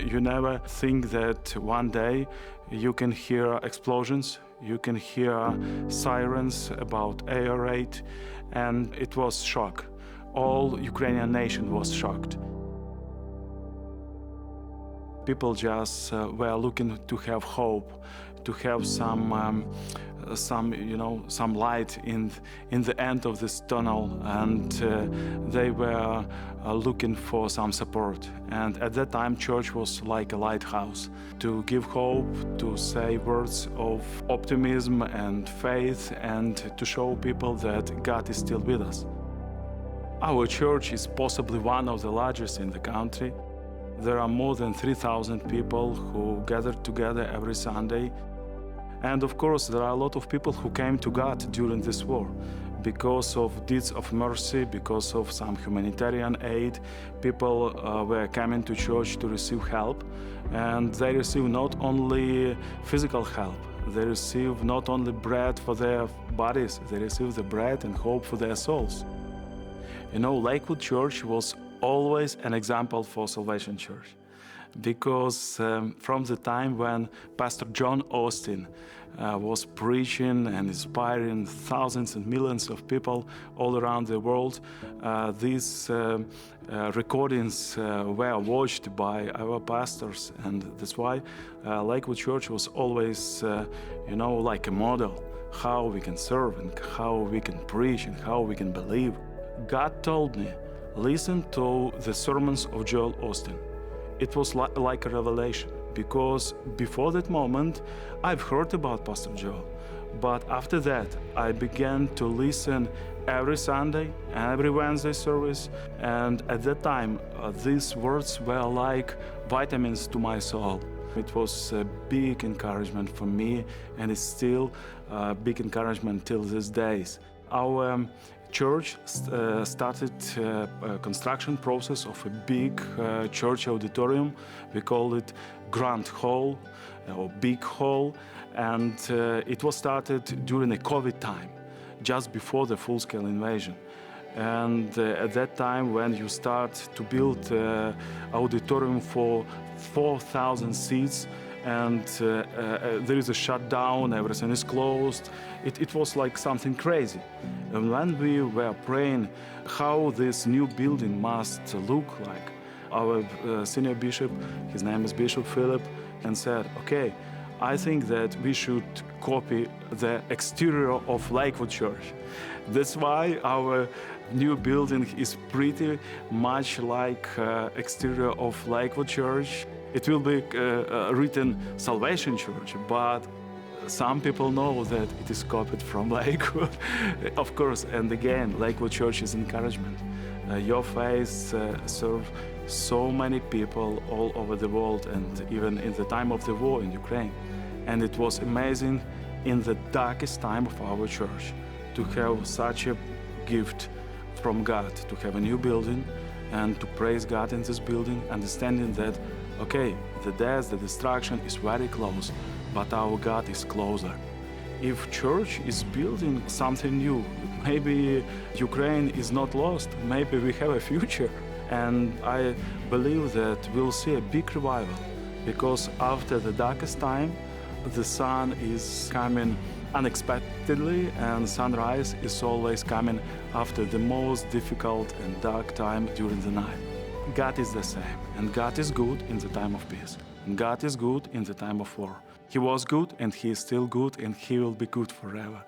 You never think that one day you can hear explosions, you can hear sirens about air raid, and it was shock. All Ukrainian nation was shocked. People just were looking to have hope, to have some light in the end of this tunnel, and they were looking for some support. And at that time, church was like a lighthouse to give hope, to say words of optimism and faith, and to show people that God is still with us. Our church is possibly one of the largest in the country. There are more than 3,000 people who gather together every Sunday. And of course, there are a lot of people who came to God during this war. Because of deeds of mercy, because of some humanitarian aid, people were coming to church to receive help. And they receive not only physical help, they receive not only bread for their bodies, they receive the bread and hope for their souls. You know, Lakewood Church was always an example for Salvation Church, because from the time when Pastor John Austin was preaching and inspiring thousands and millions of people all around the world, these recordings were watched by our pastors, and that's why Lakewood Church was always, like a model, how we can serve and how we can preach and how we can believe. God told me, listen to the sermons of Joel Austin. It was like a revelation, because before that moment, I've heard about Pastor Joel. But after that, I began to listen every Sunday, every Wednesday service. And at that time, these words were like vitamins to my soul. It was a big encouragement for me, and it's still a big encouragement till these days. Our church started a construction process of a big church auditorium. We call it Grand Hall or Big Hall, and it was started during the COVID time, just before the full-scale invasion. And at that time, when you start to build an auditorium for 4,000 seats, and there is a shutdown, everything is closed. It was like something crazy. And when we were praying how this new building must look like, our senior bishop, his name is Bishop Philip, and said, okay, I think that we should copy the exterior of Lakewood Church. That's why our new building is pretty much like exterior of Lakewood Church. It will be written Salvation Church, but some people know that it is copied from Lakewood. Of course, and again, Lakewood Church is encouragement. Your faith serves so many people all over the world, and even in the time of the war in Ukraine. And it was amazing in the darkest time of our church to have such a gift from God, to have a new building and to praise God in this building, understanding that okay, the death, the destruction is very close, but our God is closer. If church is building something new, maybe Ukraine is not lost, maybe we have a future. And I believe that we'll see a big revival, because after the darkest time, the sun is coming unexpectedly, and sunrise is always coming after the most difficult and dark time during the night. God is the same, and God is good in the time of peace, and God is good in the time of war. He was good, and He is still good, and He will be good forever.